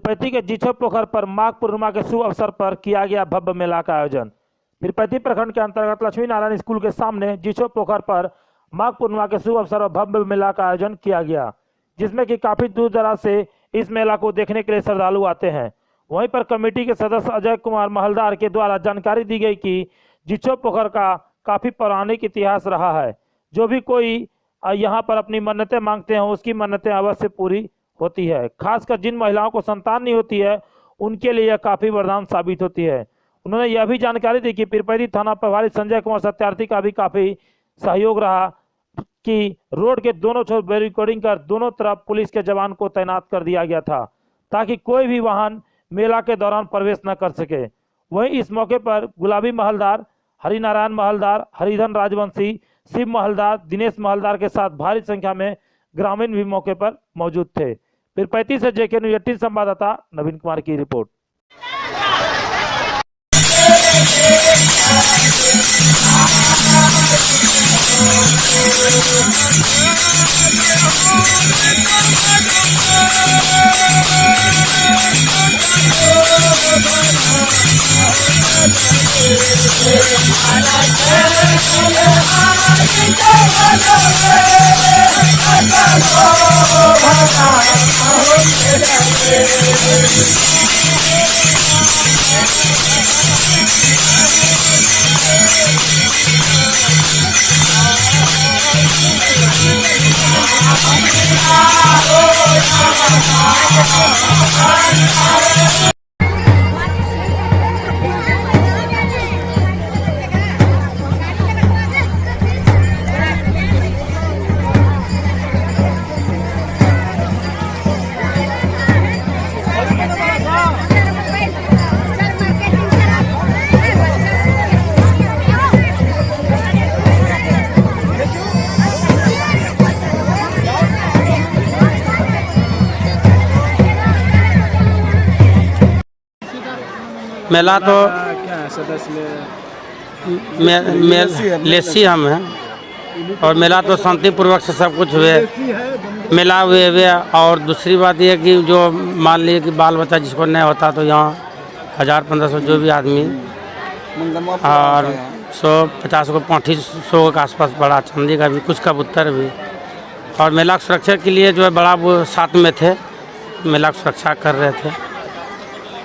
पीरपैंती के जीछो पोखर पर माघ पूर्णिमा के शुभ अवसर पर किया गया भव्य मेला का आयोजन। पीरपैंती प्रखंड के अंतर्गत लक्ष्मी नारायण स्कूल के सामने जीछो पोखर पर माघ पूर्णिमा के शुभ अवसर पर भव्य मेला का आयोजन किया गया, जिसमें कि काफी दूर दराज से इस मेला को देखने के लिए श्रद्धालु आते हैं। वहीं पर कमेटी के सदस्य अजय कुमार महलदार के द्वारा जानकारी दी गई कि जीछो पोखर का काफी पौराणिक इतिहास रहा है। जो भी कोई यहाँ पर अपनी मन्नतें मांगते हैं उसकी मन्नतें अवश्य पूरी होती है। खासकर जिन महिलाओं को संतान नहीं होती है उनके लिए यह काफी वरदान साबित होती है। उन्होंने यह भी जानकारी दी कि पीरपैंती थाना प्रभारी संजय कुमार सत्यार्थी का भी काफी सहयोग रहा कि रोड के दोनों छोर बैरिकेडिंग कर दोनों तरफ पुलिस के जवान को तैनात कर दिया गया था ताकि कोई भी वाहन मेला के दौरान प्रवेश न कर सके। वहीं इस मौके पर गुलाबी महलदार, हरिनारायण महलदार, हरिधन राजवंशी, शिव महलदार, दिनेश महलदार के साथ भारी संख्या में ग्रामीण भी मौके पर मौजूद थे। पीरपैंती से JK न्यूज़ 18 संवाददाता नवीन कुमार की रिपोर्ट। मेला तो क्या है सदस्य लेसी हम हैं और मेला तो शांतिपूर्वक से सब कुछ हुए मेला हुए। और दूसरी बात यह कि जो मान लीजिए कि बाल बच्चा जिसको नहीं होता तो यहाँ 1000-1500 जो भी आदमी और 100-50 को 3500 के आसपास बड़ा चांदी का भी, कुछ कबूतर भी। और मेला की सुरक्षा के लिए जो है बड़ा वो साथ में थे, मेला की सुरक्षा कर रहे थे।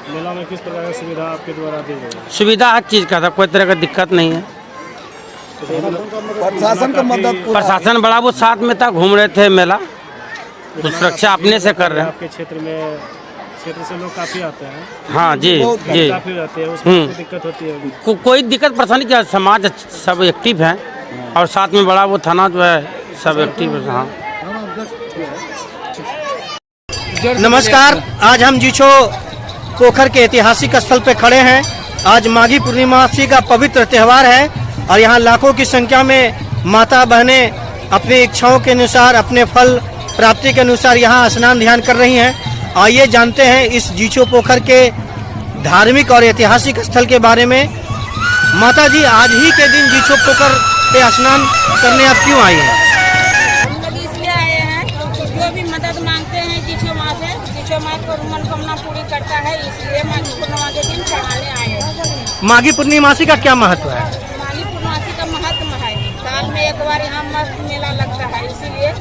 मेला में किस प्रकार की सुविधा आपके द्वारा दी गई? सुविधा हर चीज़ का था, कोई तरह का दिक्कत नहीं है। प्रशासन का मदद, प्रशासन बड़ा वो साथ में था, घूम रहे थे मेला, तो सुरक्षा अपने से कर रहे हैं। आपके क्षेत्र से लोग काफी आते हैं। हाँ जी जी, काफी रहते हैं, उसमें कोई दिक्कत होती है? कोई दिक्कत परेशानी क्या, समाज सब एक्टिव है और साथ में बड़ा वो थाना जो है सब एक्टिव है। हाँ नमस्कार, आज हम जीछो पोखर के ऐतिहासिक स्थल पे खड़े हैं। आज माघी पूर्णिमासी का पवित्र त्यौहार है और यहाँ लाखों की संख्या में माता बहनें अपनी इच्छाओं के अनुसार, अपने फल प्राप्ति के अनुसार यहाँ स्नान ध्यान कर रही हैं। आइए जानते हैं इस जीछो पोखर के धार्मिक और ऐतिहासिक स्थल के बारे में। माता जी, आज ही के दिन जीछो पोखर पे स्नान करने आप क्यों आई हैं? मनोकामना पूरी करता है, इसलिए माघी पूर्णिमा के दिन चढ़ाने आए हैं। माघी पूर्णिमासी का क्या महत्व है? माघी पूर्णिमासी का महत्व है, साल में एक बार यहाँ मस्त मेला लगता है, इसीलिए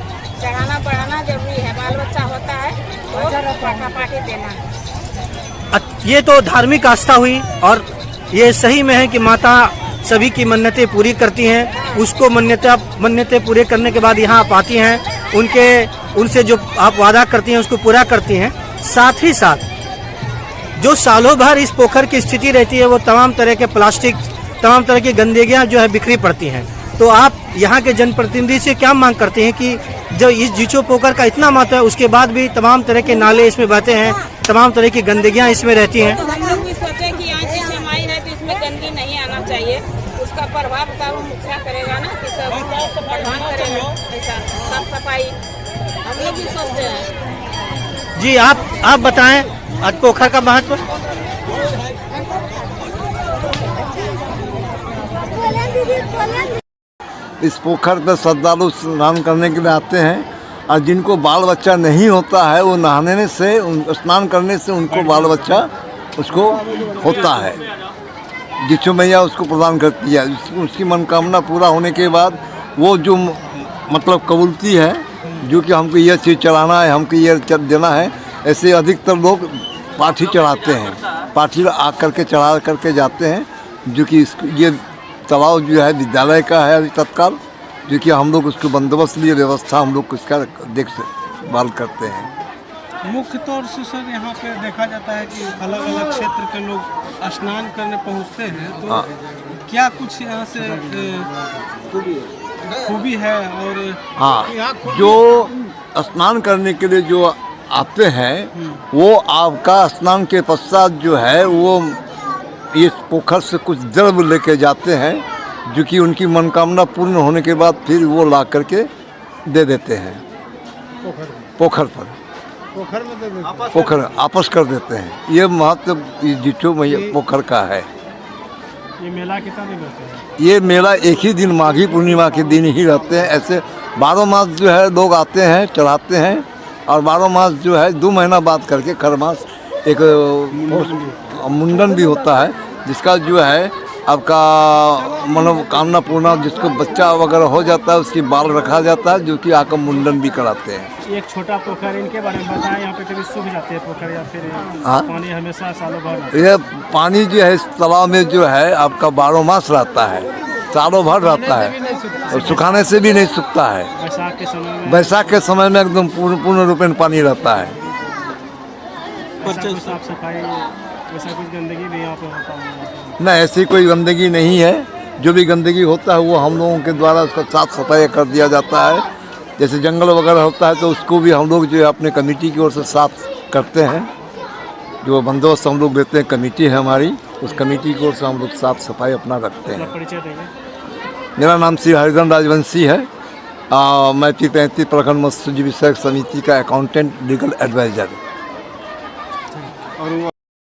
चढ़ाना बढ़ाना जरूरी है। बाल बच्चा होता है तो पाठा पाठी देना। ये तो धार्मिक आस्था हुई और ये सही में है कि माता सभी की मन्नतें पूरी करती हैं। उसको मन्नतें पूरे करने के बाद यहाँ आप आती हैं, उनसे जो आप वादा करती हैं उसको पूरा करती हैं। साथ ही साथ जो सालों भर इस पोखर की स्थिति रहती है वो तमाम तरह के प्लास्टिक, तमाम तरह की गंदगियां जो है बिखरी पड़ती हैं। तो आप यहाँ के जनप्रतिनिधि से क्या मांग करते हैं कि जो इस जीछो पोखर का इतना महत्व है उसके बाद भी तमाम तरह के नाले इसमें बहते हैं, तमाम तरह की गंदगियां इसमें रहती हैं? हम लोग भी सोचे कि यहाँ की जमाई है तो इसमें गंदगी नहीं आना चाहिए, उसका प्रभाव का वो मुखिया करेगा ना कि सब प्रधान करेगा ऐसा साफ सफाई, हम लोग भी सोचते हैं। जी आप बताएं आज पोखर का महत्व। इस पोखर पर श्रद्धालु स्नान करने के लिए आते हैं और जिनको बाल बच्चा नहीं होता है वो नहाने से स्नान करने से उनको बाल बच्चा उसको होता है। जिसो मैया उसको प्रदान करती है। उसकी मनोकामना पूरा होने के बाद वो जो मतलब कबूलती है जो कि हमको ये चीज़ चढ़ाना है, हमको ये देना है, ऐसे अधिकतर लोग पाठी चढ़ाते हैं। पाठी आ करके चढ़ा करके जाते हैं, जो कि ये तालाब जो है विद्यालय का है अभी तत्काल, जो कि हम लोग उसको बंदोबस्त लिए व्यवस्था हम लोग उसका देखभाल करते हैं। मुख्य तौर से सर यहाँ पे देखा जाता है कि अलग अलग क्षेत्र के लोग स्नान करने पहुँचते हैं, तो क्या कुछ यहाँ से खूबी है? और हाँ, जो स्नान करने के लिए जो आते हैं वो आपका स्नान के पश्चात जो है वो इस पोखर से कुछ द्रव्य लेके जाते हैं, जो कि उनकी मनोकामना पूर्ण होने के बाद फिर वो ला करके दे देते हैं पोखर पर। पोखर आपस कर देते हैं। ये महत्व जिठो मैया पोखर का है। ये मेला कितना दिन रहता है? ये मेला एक ही दिन माघी पूर्णिमा के दिन ही रहते हैं। ऐसे 12 मास जो है लोग आते हैं चढ़ाते हैं, और 12 मास जो है 2 महीना बाद करके खर मास एक मुंडन भी होता है, जिसका जो है आपका मनोकामना पूर्ण, जिसको बच्चा वगैरह हो जाता है उसकी बाल रखा जाता है, जो कि आकर मुंडन भी कराते हैं। एक छोटा पोखर, इनके बारे में बताएं। यहाँ पे कभी सूख जाते हैं पोखर या फिर पानी हमेशा सालों भर? ये पानी जो है इस तालाब में जो है आपका 12 मास रहता है, सालों भर रहता है, और सुखाने से भी नहीं सूखता है। बैसाख के समय में एकदम पूर्ण रूपेण पानी रहता है। साफ सफाई ऐसा कुछ गंदगी भी यहाँ पे होता है? न, ऐसी कोई गंदगी नहीं है। जो भी गंदगी होता है वो हम लोगों के द्वारा उसका साफ सफाई कर दिया जाता है। जैसे जंगल वगैरह होता है तो उसको भी हम लोग जो है अपने कमेटी की ओर से साफ करते हैं। जो बंदोबस्त हम लोग देते हैं, कमेटी है हमारी, उस कमेटी की ओर से हम लोग साफ सफाई अपना रखते हैं। परिचय देंगे? मेरा नाम श्री हरिधन राजवंशी है। मैं 33 प्रखंड मत्स्य विषयक समिति का अकाउंटेंट लीगल एडवाइजर।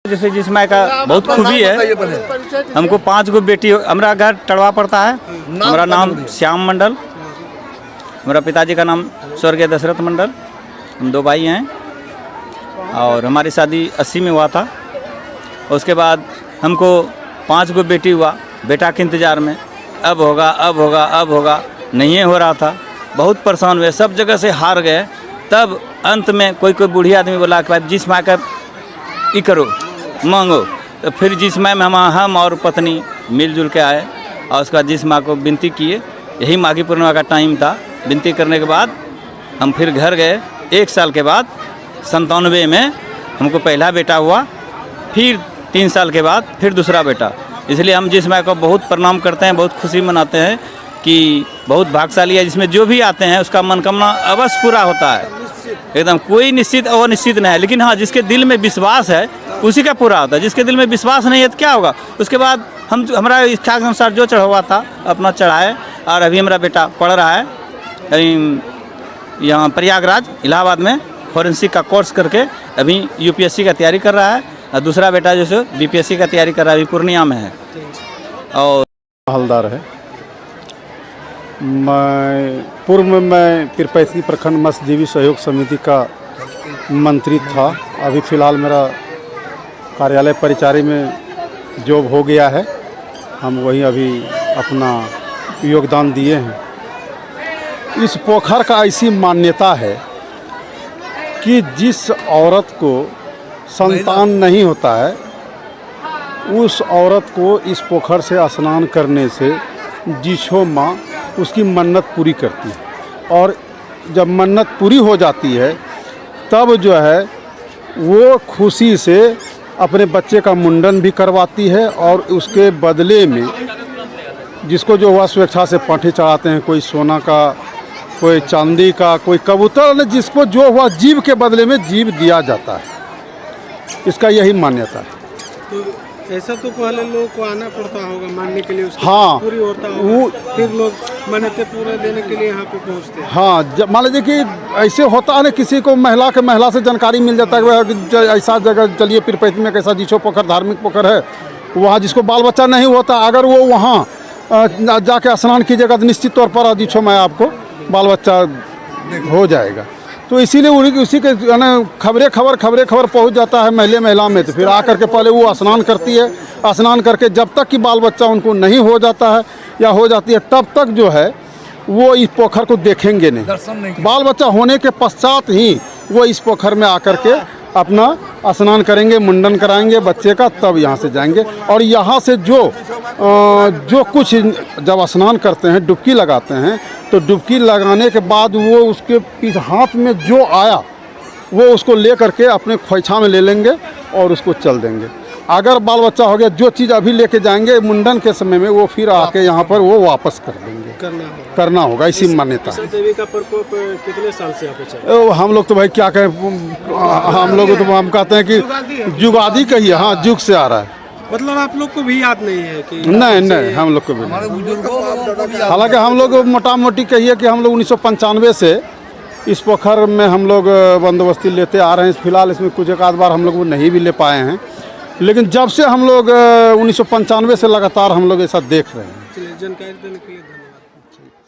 जैसे जिस माँ का बहुत खूबी है। हमको 5 गो बेटी, हमारा घर टड़वा पड़ता है। हमारा नाम श्याम मंडल, हमारा पिताजी का नाम स्वर्गीय दशरथ मंडल। हम 2 भाई हैं और हमारी शादी 80 में हुआ था। उसके बाद हमको 5 गो बेटी हुआ, बेटा के इंतज़ार में, अब होगा अब होगा अब होगा, नहीं हो रहा था। बहुत परेशान हुए, सब जगह से हार गए। तब अंत में कोई बूढ़ी आदमी बोला कि भाई जिस माँ का ई करो मांगो। तो फिर जिस माँ में हम और पत्नी मिलजुल के आए और उसका जिस माँ को विनती किए। यही माघी पूर्णिमा का टाइम था। विनती करने के बाद हम फिर घर गए। 1 साल के बाद 97 में हमको पहला बेटा हुआ, फिर 3 साल के बाद फिर दूसरा बेटा। इसलिए हम जिस माँ को बहुत प्रणाम करते हैं, बहुत खुशी मनाते हैं कि बहुत भाग्यशाली है। जिसमें जो भी आते हैं उसका मनोकामना अवश्य पूरा होता है। एकदम कोई निश्चित और निश्चित नहीं है, लेकिन हाँ जिसके दिल में विश्वास है उसी का पूरा होता है। जिसके दिल में विश्वास नहीं है तो क्या होगा? उसके बाद हमारा इच्छा के अनुसार जो चढ़ा हुआ था अपना चढ़ाए। और अभी हमारा बेटा पढ़ रहा है यहाँ प्रयागराज इलाहाबाद में, फॉरेंसिक का कोर्स करके अभी यूपीएससी का तैयारी कर रहा है। और दूसरा बेटा जो है बीपीएससी का तैयारी कर रहा है, अभी पूर्णिया में है। और हलदार है। मैं पूर्व में मैं 53 प्रखंड मत्स्यजीवी सहयोग समिति का मंत्री था। अभी फ़िलहाल मेरा कार्यालय परिचारी में जॉब हो गया है। हम वही अभी अपना योगदान दिए हैं। इस पोखर का ऐसी मान्यता है कि जिस औरत को संतान नहीं होता है उस औरत को इस पोखर से स्नान करने से जिठो माँ उसकी मन्नत पूरी करती है। और जब मन्नत पूरी हो जाती है तब जो है वो खुशी से अपने बच्चे का मुंडन भी करवाती है। और उसके बदले में जिसको जो हुआ स्वेच्छा से पाठी चढ़ाते हैं, कोई सोना का, कोई चांदी का, कोई कबूतर, जिसको जो हुआ जीव के बदले में जीव दिया जाता है। इसका यही मान्यता है। तो ऐसा तो पहले लोगों को आना पड़ता होगा मानने के लिए, उसकी हाँ, पूरी होता होगा, फिर लोग मन्नतें पूरा देने के लिए यहाँ पे पहुँचते हैं। हाँ, जब मान लीजिए कि ऐसे होता है ना, किसी को महिला से जानकारी मिल जाता है कि ऐसा जगह चलिए पीरपैती में कैसा जिठो पोखर धार्मिक पोखर है, वहाँ जिसको बाल बच्चा नहीं होता, अगर वो वहाँ जाके स्नान कीजिएगा तो निश्चित तौर पर जिठो मैं आपको बाल बच्चा हो जाएगा। तो इसीलिए उसी के खबरें खबर पहुंच जाता है महिला में। तो फिर आकर के पहले वो स्नान करती है, स्नान करके जब तक कि बाल बच्चा उनको नहीं हो जाता है या हो जाती है तब तक जो है वो इस पोखर को देखेंगे नहीं। बाल बच्चा होने के पश्चात ही वो इस पोखर में आकर के अपना स्नान करेंगे, मुंडन कराएंगे बच्चे का, तब यहाँ से जाएंगे। और यहाँ से जो कुछ जब स्नान करते हैं, डुबकी लगाते हैं, तो डुबकी लगाने के बाद वो उसके हाथ में जो आया वो उसको ले करके अपने खोइछा में ले लेंगे और उसको चल देंगे। अगर बाल बच्चा हो गया, जो चीज़ अभी लेके जाएंगे मुंडन के समय में वो फिर आके यहाँ पर वो वापस कर देंगे, करना होगा। इसी मान्यता है। देवी का प्रकोप कितने साल से यहाँ पे हम लोग तो भाई क्या कहें, हम लोग तो हम कहते हैं कि जुगादी कहिए, हाँ जुग से आ रहा है। मतलब आप लोग को भी याद नहीं है कि नहीं हम लोग को भी नहीं। हालांकि हम लोग मोटा मोटी कहिए कि हम लोग 1995 से इस पोखर में हम लोग बंदोबस्ती लेते आ रहे हैं। फिलहाल इसमें कुछ एक आध बार हम लोग वो नहीं भी ले पाए हैं, लेकिन जब से हम लोग 1995 से लगातार हम लोग ऐसा देख रहे हैं। जानकारी देने के लिए धन्यवाद।